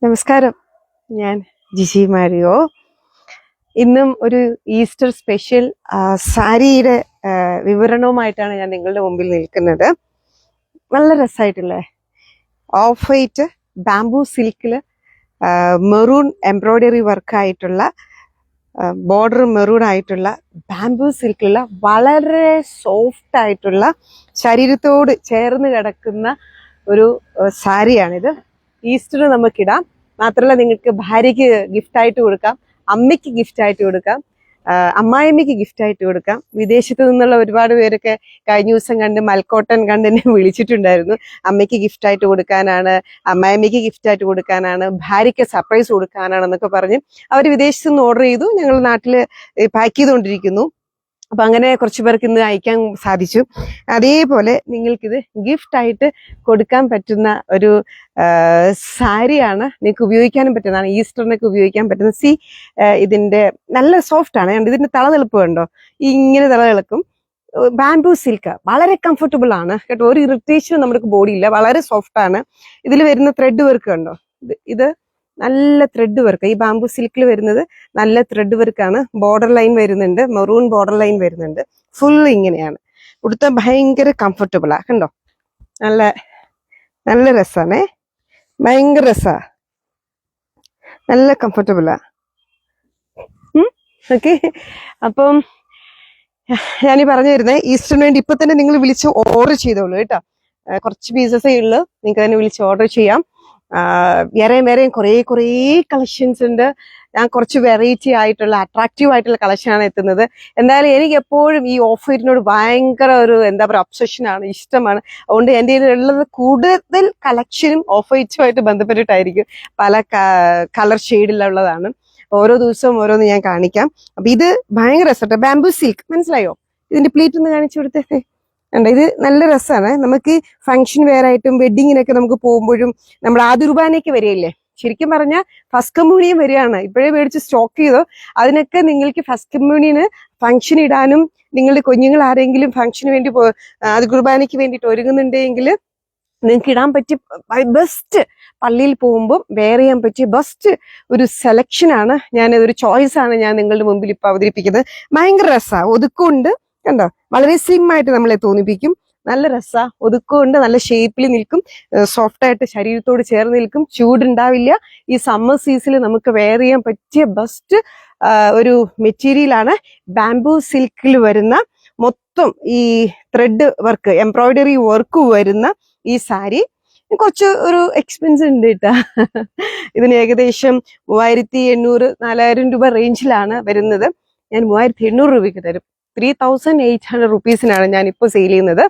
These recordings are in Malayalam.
നമസ്കാരം, ഞാൻ ജിജി മാരിയോ. ഇന്നും ഒരു ഈസ്റ്റർ സ്പെഷ്യൽ സാരിയുടെ വിവരണവുമായിട്ടാണ് ഞാൻ നിങ്ങളുടെ മുമ്പിൽ നിൽക്കുന്നത്. നല്ല രസമായിട്ടുള്ള ഓഫ് വൈറ്റ് ബാംബൂ സിൽക്കിൽ മെറൂൺ എംബ്രോയ്ഡറി വർക്കായിട്ടുള്ള ബോർഡർ മെറൂൺ ആയിട്ടുള്ള ബാംബൂ സിൽക്കിലുള്ള വളരെ സോഫ്റ്റ് ആയിട്ടുള്ള ശരീരത്തോട് ചേർന്ന് കിടക്കുന്ന ഒരു സാരിയാണിത്. ഈസ്റ്ററിന് നമുക്കിടാം. മാത്രമല്ല നിങ്ങൾക്ക് ഭാര്യയ്ക്ക് ഗിഫ്റ്റായിട്ട് കൊടുക്കാം, അമ്മയ്ക്ക് ഗിഫ്റ്റായിട്ട് കൊടുക്കാം, അമ്മായിയമ്മയ്ക്ക് ഗിഫ്റ്റായിട്ട് കൊടുക്കാം. വിദേശത്ത് നിന്നുള്ള ഒരുപാട് പേരൊക്കെ കഴിഞ്ഞ ദിവസം കണ്ട് മൽക്കോട്ടൻ കണ്ട് എന്നെ വിളിച്ചിട്ടുണ്ടായിരുന്നു. അമ്മയ്ക്ക് ഗിഫ്റ്റായിട്ട് കൊടുക്കാനാണ്, അമ്മായിയമ്മയ്ക്ക് ഗിഫ്റ്റായിട്ട് കൊടുക്കാനാണ്, ഭാര്യയ്ക്ക് സർപ്രൈസ് കൊടുക്കാനാണെന്നൊക്കെ പറഞ്ഞ് അവർ വിദേശത്ത് നിന്ന് ഓർഡർ ചെയ്തു. ഞങ്ങൾ നാട്ടിൽ പാക്ക് ചെയ്തുകൊണ്ടിരിക്കുന്നു. അപ്പൊ അങ്ങനെ കുറച്ച് പേർക്ക് ഇന്ന് അയക്കാൻ സാധിച്ചു. അതേപോലെ നിങ്ങൾക്കിത് ഗിഫ്റ്റായിട്ട് കൊടുക്കാൻ പറ്റുന്ന ഒരു സാരിയാണ്, നിങ്ങൾക്ക് ഉപയോഗിക്കാനും പറ്റുന്നതാണ്, ഈസ്റ്ററിനൊക്കെ ഉപയോഗിക്കാൻ പറ്റുന്ന. ഇതിന്റെ നല്ല സോഫ്റ്റ് ആണ്. ഇതിന്റെ തളതെളുപ്പ് കണ്ടോ, ഇങ്ങനെ തളതെളുക്കും. ബാംബൂ സിൽക്ക് വളരെ കംഫർട്ടബിൾ ആണ് കേട്ടോ. ഒരു ഇറിറ്റേഷൻ നമ്മുടെ ബോഡിയില്ല, വളരെ സോഫ്റ്റ് ആണ്. ഇതിൽ വരുന്ന ത്രെഡ് വർക്ക് കണ്ടോ, ഇത് നല്ല ത്രെഡ് വർക്ക്. ഈ ബാംബൂ സിൽക്കിൽ വരുന്നത് നല്ല ത്രെഡ് വർക്കാണ്. ബോർഡർ ലൈൻ വരുന്നുണ്ട്, മെറൂൺ ബോർഡർ ലൈൻ വരുന്നുണ്ട്. ഫുൾ ഇങ്ങനെയാണ്. ഉടുത്ത ഭയങ്കര കംഫർട്ടബിളാ കണ്ടോ. നല്ല നല്ല രസാണേ, ഭയങ്കര രസാ, നല്ല കംഫർട്ടബിളാ. ഓക്കെ, അപ്പം ഞാനീ പറഞ്ഞു തരുന്നേ, ഈസ്റ്ററിന് വേണ്ടി ഇപ്പൊ തന്നെ നിങ്ങൾ വിളിച്ച് ഓർഡർ ചെയ്തോളൂ കേട്ടോ. കുറച്ച് പീസസേ ഉള്ളൂ, നിങ്ങൾക്ക് തന്നെ വിളിച്ച് ഓർഡർ ചെയ്യാം. വേറെയും കുറേ കളക്ഷൻസ് ഉണ്ട്. ഞാൻ കുറച്ച് വെറൈറ്റി ആയിട്ടുള്ള അട്രാക്റ്റീവ് ആയിട്ടുള്ള കളക്ഷനാണ് എത്തുന്നത്. എന്തായാലും എനിക്ക് എപ്പോഴും ഈ ഓഫ് വൈറ്റിനോട് ഭയങ്കര ഒരു എന്താ പറയുക ഒബ്സഷനാണ്, ഇഷ്ടമാണ്. അതുകൊണ്ട് എൻ്റെ ഉള്ളത് കൂടുതൽ കളക്ഷനും ഓഫ് വൈറ്റുമായിട്ട് ബന്ധപ്പെട്ടിട്ടായിരിക്കും. പല കളർ ഷെയ്ഡിലുള്ളതാണ്. ഓരോ ദിവസവും ഓരോന്ന് ഞാൻ കാണിക്കാം. അപ്പൊ ഇത് ഭയങ്കര രസമായിട്ട് ബാംബൂ സിൽക്ക്, മനസ്സിലായോ? ഇതിന്റെ പ്ലീറ്റ് ഒന്ന് കാണിച്ചു കൊടുത്തേ. ഉണ്ട്, ഇത് നല്ല രസമാണ്. നമുക്ക് ഫംഗ്ഷൻ വെയർ ആയിട്ടും വെഡിങ്ങിനൊക്കെ നമുക്ക് പോകുമ്പോഴും നമ്മൾ ആദ്യ കുർബാനയ്ക്ക് വരികയില്ലേ, ശരിക്കും പറഞ്ഞാൽ ഫസ്റ്റ് കമ്മ്യൂണിയൻ വരികയാണ്. ഇപ്പോഴേ മേടിച്ച് സ്റ്റോക്ക് ചെയ്തോ. അതിനൊക്കെ നിങ്ങൾക്ക് ഫസ്റ്റ് കമ്മ്യൂണിയന് ഫംഗ്ഷൻ ഇടാനും, നിങ്ങളുടെ കുഞ്ഞുങ്ങൾ ആരെങ്കിലും ഫംഗ്ഷന് വേണ്ടി ആദ്യ കുർബാനയ്ക്ക് വേണ്ടിയിട്ട് ഒരുങ്ങുന്നുണ്ടെങ്കിൽ നിങ്ങൾക്ക് ഇടാൻ പറ്റിയ ബെസ്റ്റ്, പള്ളിയിൽ പോകുമ്പോൾ വെയർ ചെയ്യാൻ പറ്റിയ ബെസ്റ്റ് ഒരു സെലക്ഷനാണ്. ഒരു ചോയ്സാണ് ഞാൻ നിങ്ങളുടെ മുമ്പിൽ ഇപ്പൊ അവതരിപ്പിക്കുന്നത്. ഭയങ്കര രസമാണ്, ഒതുക്കമുണ്ട് കണ്ടോ, വളരെ സ്ലിം ആയിട്ട് നമ്മളെ തോന്നിപ്പിക്കും. നല്ല രസാ, ഒതുക്കമുണ്ട്, നല്ല ഷേപ്പിൽ നിൽക്കും, സോഫ്റ്റ് ആയിട്ട് ശരീരത്തോട് ചേർന്ന് നിൽക്കും, ചൂടുണ്ടാവില്ല. ഈ സമ്മർ സീസണിൽ നമുക്ക് വെയർ ചെയ്യാൻ പറ്റിയ ബെസ്റ്റ് ഒരു മെറ്റീരിയലാണ്. ബാംബൂ സിൽക്കിൽ വരുന്ന മൊത്തം ഈ ത്രെഡ് വർക്ക്, എംബ്രോയ്ഡറി വർക്ക് വരുന്ന ഈ സാരി കുറച്ച് ഒരു എക്സ്പെൻസ് ഉണ്ട് കേട്ടാ. ഇതിന് ഏകദേശം 3800-4000 രൂപ റേഞ്ചിലാണ് വരുന്നത്. ഞാൻ 3800 രൂപയ്ക്ക് തരും. 3800 റുപ്പീസിനാണ് ഞാൻ ഇപ്പോൾ സെയിൽ ചെയ്യുന്നത്.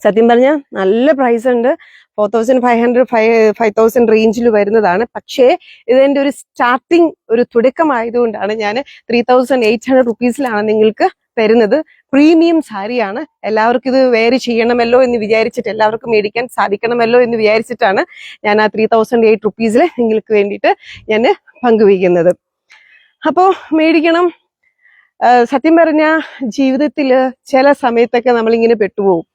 സത്യം പറഞ്ഞാൽ നല്ല പ്രൈസ് ഉണ്ട്. 4500-5000 റേഞ്ചിൽ വരുന്നതാണ്. പക്ഷേ ഇതിന്റെ ഒരു സ്റ്റാർട്ടിങ്, ഒരു തുടക്കമായതുകൊണ്ടാണ് ഞാൻ 3800 റുപ്പീസിലാണ് നിങ്ങൾക്ക് തരുന്നത്. പ്രീമിയം സാരിയാണ്. എല്ലാവർക്കും ഇത് വെയർ ചെയ്യണമല്ലോ എന്ന് വിചാരിച്ചിട്ട്, എല്ലാവർക്കും മേടിക്കാൻ സാധിക്കണമല്ലോ എന്ന് വിചാരിച്ചിട്ടാണ് ഞാൻ ആ 3008 റുപ്പീസിൽ നിങ്ങൾക്ക് വേണ്ടിയിട്ട് ഞാൻ പങ്കുവയ്ക്കുന്നത്. അപ്പോൾ മേടിക്കണം. സത്യം പറഞ്ഞ ജീവിതത്തില് ചില സമയത്തൊക്കെ നമ്മളിങ്ങനെ പെട്ടുപോകും.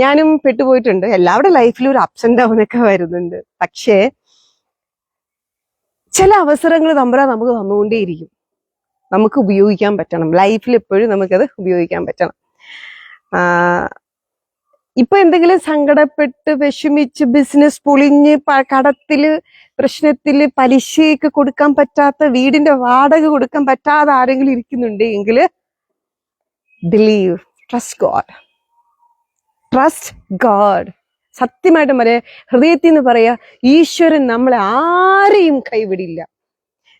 ഞാനും പെട്ടുപോയിട്ടുണ്ട്. എല്ലാവരുടെ ലൈഫിലും ഒരു അപ്സ് ആൻഡ് ഡൗൺ ഒക്കെ വരുന്നുണ്ട്. പക്ഷേ ചില അവസരങ്ങൾ നമുക്ക് തന്നുകൊണ്ടേയിരിക്കും. നമുക്ക് ഉപയോഗിക്കാൻ പറ്റണം. ലൈഫിൽ എപ്പോഴും നമുക്കത് ഉപയോഗിക്കാൻ പറ്റണം. ഇപ്പൊ എന്തെങ്കിലും സങ്കടപ്പെട്ട് വിഷമിച്ച് ബിസിനസ് പൊളിഞ്ഞ് കടത്തില് പ്രശ്നത്തില് പലിശയൊക്കെ കൊടുക്കാൻ പറ്റാത്ത, വീടിന്റെ വാടക കൊടുക്കാൻ പറ്റാതെ ആരെങ്കിലും ഇരിക്കുന്നുണ്ടെങ്കിൽ ബിലീവ്, ട്രസ്റ്റ് ഗോഡ്. സത്യമായിട്ടും ഹൃദയത്തിൽ നിന്ന് പറയാ, ഈശ്വരൻ നമ്മളെ ആരെയും കൈവിടില്ല.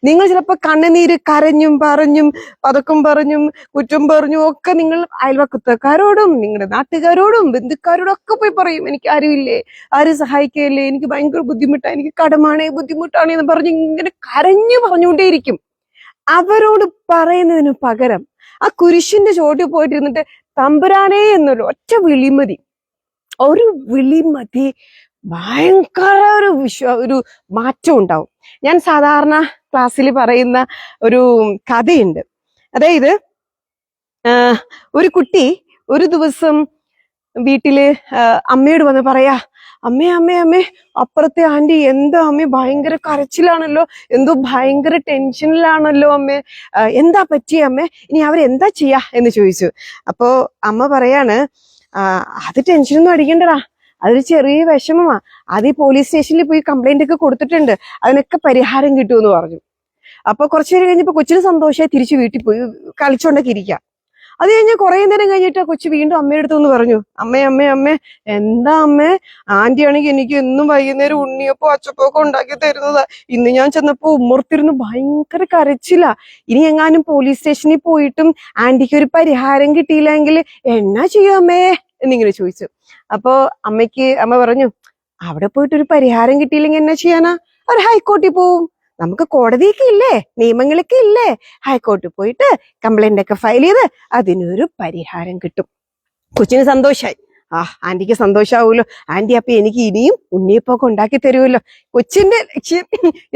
നിങ്ങൾ ചിലപ്പോൾ കണ്ണുനീര് കരഞ്ഞും പറഞ്ഞും പതക്കം പറഞ്ഞും കുറ്റം പറഞ്ഞും ഒക്കെ നിങ്ങൾ അയൽവക്കത്തക്കാരോടും നിങ്ങളുടെ നാട്ടുകാരോടും ബന്ധുക്കാരോടും ഒക്കെ പോയി പറയും, എനിക്ക് ആരുമില്ലേ, ആരും സഹായിക്കല്ലേ, എനിക്ക് ഭയങ്കര ബുദ്ധിമുട്ടാണ്, എനിക്ക് ബുദ്ധിമുട്ടാണ് എന്ന് പറഞ്ഞ് ഇങ്ങനെ പറഞ്ഞുകൊണ്ടേയിരിക്കും. അവരോട് പറയുന്നതിന് പകരം ആ കുരിശിന്റെ ചോട്ടിൽ പോയിട്ടിരുന്നിട്ട് തമ്പുരാനേ എന്നൊരു ഒറ്റ വിളിമതി, ഒരു വിളിമതി ഭയങ്കര ഒരു മാറ്റം ഉണ്ടാവും. ഞാൻ സാധാരണ ക്ലാസ്സിൽ പറയുന്ന ഒരു കഥയുണ്ട്. അതായത് ഒരു കുട്ടി ഒരു ദിവസം വീട്ടില് അമ്മയോട് വന്ന് പറയാ, അമ്മേ അമ്മേ അമ്മേ അപ്പുറത്തെ ആന്റി എന്താ അമ്മേ ഭയങ്കര കരച്ചിലാണല്ലോ, എന്തോ ഭയങ്കര ടെൻഷനിലാണല്ലോ അമ്മേ, എന്താ പറ്റിയ അമ്മേ, ഇനി അവരെന്താ ചെയ്യാ എന്ന് ചോദിച്ചു. അപ്പോ അമ്മ പറയാണ്, അത് ടെൻഷനൊന്നും അടിക്കണ്ടടാ, അതൊരു ചെറിയ വിഷമമാ, അത് ഈ പോലീസ് സ്റ്റേഷനിൽ പോയി കംപ്ലൈന്റ് ഒക്കെ കൊടുത്തിട്ടുണ്ട്, അതിനൊക്കെ പരിഹാരം കിട്ടുമെന്ന് പറഞ്ഞു. അപ്പൊ കുറച്ചു നേരം കഴിഞ്ഞപ്പോ കൊച്ചിന് സന്തോഷമായി തിരിച്ചു വീട്ടിൽ പോയി കളിച്ചോണ്ടൊക്കെ ഇരിക്കാം. അത് കഴിഞ്ഞ് കുറെ നേരം കഴിഞ്ഞിട്ട് കൊച്ചു വീണ്ടും അമ്മയുടെ അടുത്ത് ഒന്ന് പറഞ്ഞു, അമ്മേ അമ്മേ അമ്മേ എന്താ അമ്മേ, ആന്റി ആണെങ്കിൽ എനിക്ക് എന്നും വൈകുന്നേരം ഉണ്ണിയപ്പോ അച്ചപ്പൊക്കെ ഉണ്ടാക്കി തരുന്നതാ, ഇന്ന് ഞാൻ ചെന്നപ്പോ ഉമ്മർത്തിരുന്ന് ഭയങ്കര കരച്ചില്ല, ഇനി എങ്ങാനും പോലീസ് സ്റ്റേഷനിൽ പോയിട്ടും ആന്റിക്ക് ഒരു പരിഹാരം കിട്ടിയില്ലെങ്കിൽ എന്നാ ചെയ്യും അമ്മേ എന്നിങ്ങനെ ചോദിച്ചു. അപ്പോ അമ്മ പറഞ്ഞു, അവിടെ പോയിട്ട് ഒരു പരിഹാരം കിട്ടിയില്ലെങ്കിൽ എന്നാ ചെയ്യാനാ, അവർ ഹൈക്കോടതി പോവും, നമുക്ക് കോടതിയൊക്കെ ഇല്ലേ, നിയമങ്ങളൊക്കെ ഇല്ലേ, ഹൈക്കോടതി പോയിട്ട് കംപ്ലൈന്റ് ഒക്കെ ഫയൽ ചെയ്ത് അതിനൊരു പരിഹാരം കിട്ടും. കൊച്ചിന് സന്തോഷായി. ആന്റിക്ക് സന്തോഷാവൂലോ, ആന്റി അപ്പൊ എനിക്ക് ഇനിയും ഉണ്ണിയപ്പൊക്കെ ഉണ്ടാക്കി തരുമല്ലോ. കൊച്ചിന്റെ ലക്ഷ്യം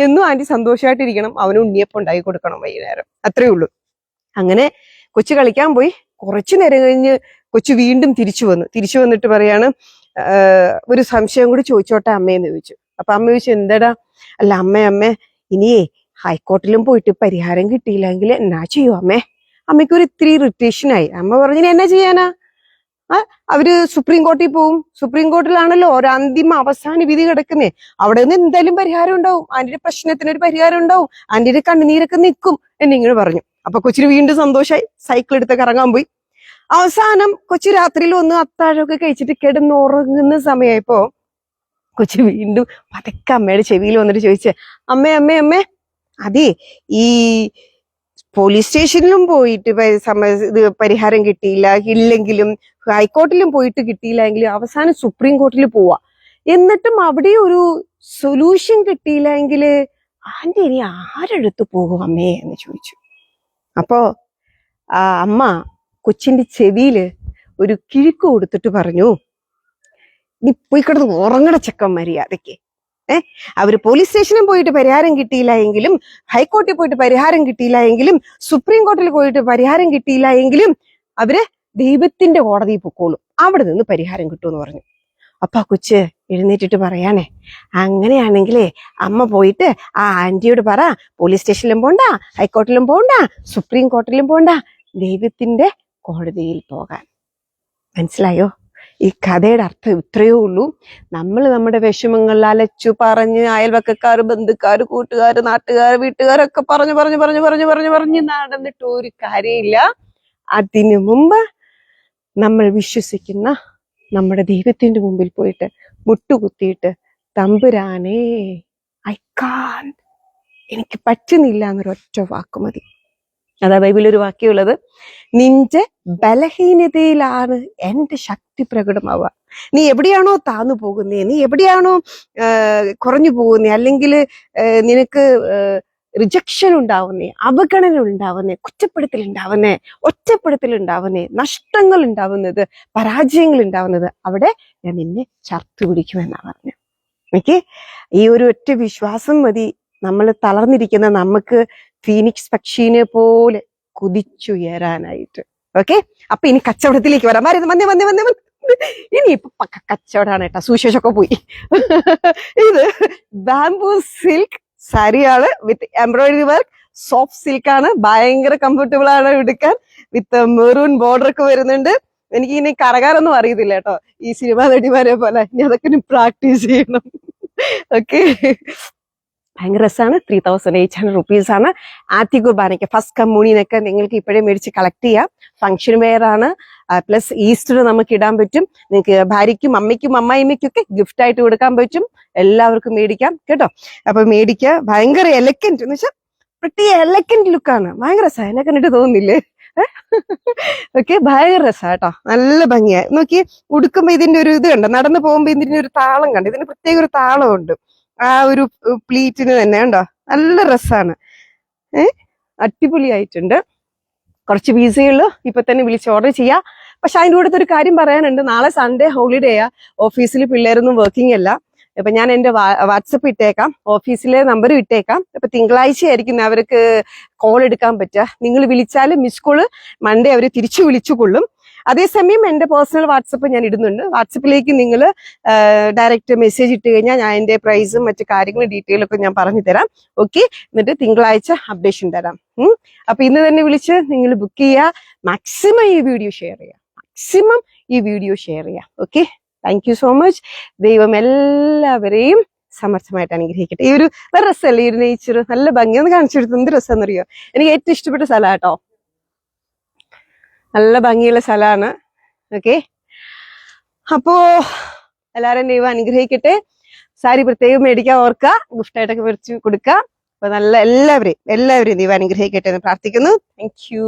എന്നും ആന്റി സന്തോഷമായിട്ടിരിക്കണം, അവന് ഉണ്ണിയപ്പം ഉണ്ടാക്കി കൊടുക്കണം വൈകുന്നേരം, അത്രേ ഉള്ളൂ. അങ്ങനെ കൊച്ചു കളിക്കാൻ പോയി. കുറച്ചു നേരം കഴിഞ്ഞ് കൊച്ചു വീണ്ടും തിരിച്ചു വന്നിട്ട് പറയാണ്, ഒരു സംശയം കൂടി ചോദിച്ചോട്ടെ അമ്മയെന്ന് ചോദിച്ചു. അപ്പൊ അമ്മ ചോദിച്ചു, എന്താടാ? അല്ല അമ്മേ ഇനിയേ ഹൈക്കോർട്ടിലും പോയിട്ട് പരിഹാരം കിട്ടിയില്ലെങ്കിൽ എന്നാ ചെയ്യും അമ്മേ? അമ്മയ്ക്കൊരു ഇത്തിരി ഇറിറ്റേഷൻ ആയി. അമ്മ പറഞ്ഞു, എന്നാ ചെയ്യാനാ, അവര് സുപ്രീം കോടതിയിൽ പോവും, സുപ്രീം കോടതിയിലാണല്ലോ ഒരു അന്തിമ അവസാന വിധി കിടക്കുന്നേ, അവിടെ നിന്ന് എന്തായാലും പരിഹാരം ഉണ്ടാവും, ആന്റിയുടെ പ്രശ്നത്തിനൊരു പരിഹാരം ഉണ്ടാവും, ആന്റിയുടെ കണ്ണുനീരൊക്കെ നിൽക്കും എന്നിങ്ങനെ പറഞ്ഞു. അപ്പൊ കൊച്ചിന് വീണ്ടും സന്തോഷമായി, സൈക്കിൾ എടുത്ത് കറങ്ങാൻ പോയി. അവസാനം കൊച്ചു രാത്രിയിൽ ഒന്ന് അത്താഴമൊക്കെ കഴിച്ചിട്ട് കിടന്നുറങ്ങുന്ന സമയമായപ്പോ കൊച്ചു വീണ്ടും പതുക്കെ അമ്മയുടെ ചെവിയിൽ വന്നിട്ട് ചോദിച്ചേ, അമ്മേ അതെ, ഈ പോലീസ് സ്റ്റേഷനിലും പോയിട്ട് ഇത് പരിഹാരം ഇല്ലെങ്കിലും ഹൈക്കോർട്ടിലും പോയിട്ട് കിട്ടിയില്ലെങ്കിലും അവസാനം സുപ്രീം കോടതിയിൽ പോവാ, എന്നിട്ടും അവിടെ ഒരു സൊല്യൂഷൻ കിട്ടിയില്ലെങ്കിൽ ആന്റി ഇനി ആരെടുത്ത് പോകും അമ്മേ എന്ന് ചോദിച്ചു. അപ്പോ അമ്മ കൊച്ചിന്റെ ചെവിയില് ഒരു കിഴുക്ക് കൊടുത്തിട്ട് പറഞ്ഞു, നീ പോയി കിടന്ന് ഉറങ്ങണ ചെക്കൻ മര്യാദയ്ക്ക്. അവര് പോലീസ് സ്റ്റേഷനിൽ പോയിട്ട് പരിഹാരം കിട്ടിയില്ല എങ്കിലും, ഹൈക്കോടതിയിൽ പോയിട്ട് പരിഹാരം കിട്ടിയില്ല എങ്കിലും, സുപ്രീം കോടതിയിൽ പോയിട്ട് പരിഹാരം കിട്ടിയില്ല എങ്കിലും അവര് ദൈവത്തിന്റെ കോടതിയിൽ പൊക്കോളും, അവിടെ നിന്ന് പരിഹാരം കിട്ടുമെന്ന് പറഞ്ഞു. അപ്പൊ കൊച്ച് എഴുന്നേറ്റിട്ട് പറയാനേ, അങ്ങനെയാണെങ്കിലേ അമ്മ പോയിട്ട് ആ ആന്റിയോട് പറ, പോലീസ് സ്റ്റേഷനിലും പോണ്ട, ഹൈക്കോടതിയിലും പോണ്ട, സുപ്രീം കോടതിയിലും പോണ്ട, ദൈവത്തിന്റെ കോടതിയിൽ പോകാൻ. മനസ്സിലായോ? ഈ കഥയുടെ അർത്ഥം ഇത്രയേ ഉള്ളൂ. നമ്മൾ നമ്മുടെ വിഷമങ്ങൾ അലച്ചു പറഞ്ഞ് അയൽവക്കക്കാർ, ബന്ധുക്കാർ, കൂട്ടുകാർ, നാട്ടുകാർ, വീട്ടുകാരൊക്കെ പറഞ്ഞ് നടന്നിട്ട് ഒരു കാര്യമില്ല. അതിനു മുമ്പ് നമ്മൾ വിശ്വസിക്കുന്ന നമ്മുടെ ദൈവത്തിന്റെ മുമ്പിൽ പോയിട്ട് മുട്ടുകുത്തിയിട്ട്, തമ്പുരാനേ എനിക്ക് പറ്റുന്നില്ല എന്നൊരൊറ്റ വാക്ക് മതി. അതാ ബൈബിളൊരു വാക്യമുള്ളത്, നിന്റെ ബലഹീനതയിലാണ് എന്റെ ശക്തി പ്രകടമാവുക. നീ എവിടെയാണോ താന്നു പോകുന്നേ, നീ എവിടെയാണോ കുറഞ്ഞു പോകുന്നേ, അല്ലെങ്കിൽ നിനക്ക് റിജക്ഷൻ ഉണ്ടാവുന്നേ, അവഗണന ഉണ്ടാവുന്നേ, ഒറ്റപ്പെടുത്തൽ ഉണ്ടാവുന്നേ, നഷ്ടങ്ങൾ ഉണ്ടാവുന്നത്, പരാജയങ്ങൾ ഉണ്ടാവുന്നത്, അവിടെ ഞാൻ നിന്നെ ചർത്തു പിടിക്കുമെന്നാ പറഞ്ഞു. എനിക്ക് ഈ ഒരു ഒറ്റ വിശ്വാസം മതി നമ്മൾ തളർന്നിരിക്കുന്ന നമുക്ക് ഫീനിക്സ് പക്ഷീനെ പോലെ കുതിച്ചുയരാനായിട്ട്. ഓക്കെ, അപ്പൊ ഇനി കച്ചവടത്തിലേക്ക് വരാം. വന്നേ ഇനി ഇപ്പൊ പക്ക കച്ചവടമാണ് കേട്ടോ, സുശേഷൊക്കെ പോയി. ഇത് ബാംബൂ സിൽക്ക് സാരിയാണ് വിത്ത് എംബ്രോയിഡറി വർക്ക്, സോഫ്റ്റ് സിൽക്ക് ആണ്, ഭയങ്കര കംഫർട്ടബിൾ ആണ് എടുക്കാൻ, വിത്ത് മെറൂൺ ബോർഡർ ഒക്കെ വരുന്നുണ്ട്. എനിക്ക് ഇനി കറകാരൊന്നും അറിയത്തില്ല കേട്ടോ, ഈ സിനിമാ നടിമാരെ പോലെ, ഇനി അതൊക്കെ പ്രാക്ടീസ് ചെയ്യണം. ഓക്കെ, ഭയങ്കര രസമാണ്. 3800 rupees ആണ്. ആദ്യ കുർബാനയ്ക്ക്, ഫസ്റ്റ് കമ്മ്യൂണിയനൊക്കെ നിങ്ങൾക്ക് ഇപ്പോഴേ മേടിച്ച് കളക്ട് ചെയ്യാം. ഫംഗ്ഷൻ വെയർ ആണ്, പ്ലസ് ഈസ്റ്റർ നമുക്ക് ഇടാൻ പറ്റും. നിങ്ങൾക്ക് ഭാര്യയ്ക്കും അമ്മയ്ക്കും അമ്മായിമ്മയ്ക്കും ഒക്കെ ഗിഫ്റ്റ് ആയിട്ട് കൊടുക്കാൻ പറ്റും. എല്ലാവർക്കും മേടിക്കാം കേട്ടോ. അപ്പൊ മേടിക്കുക. ഭയങ്കര എലക്കന്റ് എന്ന് വെച്ചാൽ പ്രത്യേക എലക്കന്റ് ലുക്കാണ്. ഭയങ്കര രസമാണ്, എന്നെ കണ്ടിട്ട് തോന്നുന്നില്ലേ? ഓക്കെ, ഭയങ്കര രസാ കേട്ടോ, നല്ല ഭംഗിയായി. നോക്കി ഉടുക്കുമ്പോ ഇതിന്റെ ഒരു ഇത് കണ്ടോ, നടന്നു പോകുമ്പോ ഇതിന്റെ ഒരു താളം കണ്ടോ, ഇതിന് പ്രത്യേക ഒരു താളമുണ്ട് ആ ഒരു പ്ലീറ്റിന് തന്നെ കണ്ടോ, നല്ല രസാണ്. അടിപൊളിയായിട്ടുണ്ട്. കുറച്ച് പീസുകള് ഇപ്പൊ തന്നെ വിളിച്ച് ഓർഡർ ചെയ്യാം. പക്ഷെ അതിൻ്റെ കൂടെ ഒരു കാര്യം പറയാനുണ്ട്, നാളെ സൺഡേ ഹോളിഡേയാ, ഓഫീസിൽ പിള്ളേരൊന്നും വർക്കിംഗ് അല്ല. ഇപ്പൊ ഞാൻ എന്റെ വാട്സപ്പ് ഇട്ടേക്കാം, ഓഫീസിലെ നമ്പർ ഇട്ടേക്കാം. ഇപ്പൊ തിങ്കളാഴ്ച ആയിരിക്കും അവർക്ക് കോൾ എടുക്കാൻ പറ്റുക. നിങ്ങൾ വിളിച്ചാൽ മിസ് കോള് മൺഡേ അവര് തിരിച്ചു വിളിച്ചുകൊള്ളും. അതേസമയം എൻ്റെ പേഴ്സണൽ വാട്സപ്പ് ഞാൻ ഇടുന്നുണ്ട്. വാട്സപ്പിലേക്ക് നിങ്ങൾ ഡയറക്റ്റ് മെസ്സേജ് ഇട്ട് കഴിഞ്ഞാൽ ഞാൻ എൻ്റെ പ്രൈസും മറ്റു കാര്യങ്ങളും ഡീറ്റെയിൽ ഒക്കെ ഞാൻ പറഞ്ഞു തരാം. ഓക്കെ, എന്നിട്ട് തിങ്കളാഴ്ച അപ്ഡേഷൻ തരാം. അപ്പൊ ഇന്ന് തന്നെ വിളിച്ച് നിങ്ങൾ ബുക്ക് ചെയ്യുക. മാക്സിമം ഈ വീഡിയോ ഷെയർ ചെയ്യുക. Okay, thank you so much. ദൈവം എല്ലാവരെയും സമർത്ഥമായിട്ട് അനുഗ്രഹിക്കട്ടെ. ഈ ഒരു രസമല്ലേ, ഈ ഒരു നേച്ചർ നല്ല ഭംഗി. ഒന്ന് കാണിച്ചു കൊടുത്തു, എന്ത് രസമെന്നറിയോ? എനിക്ക് ഏറ്റവും ഇഷ്ടപ്പെട്ട സ്ഥലം കേട്ടോ, നല്ല ഭംഗിയുള്ള സ്ഥലമാണ്. ഓക്കെ, അപ്പോ എല്ലാവരും ദൈവം അനുഗ്രഹിക്കട്ടെ. സാരി പ്രത്യേകം മേടിക്കാൻ ഓർക്കുക, ഗിഫ്റ്റായിട്ടൊക്കെ മേടിച്ച് കൊടുക്കുക. അപ്പൊ നല്ല എല്ലാവരെയും ദൈവം അനുഗ്രഹിക്കട്ടെ എന്ന് പ്രാർത്ഥിക്കുന്നു. Thank you.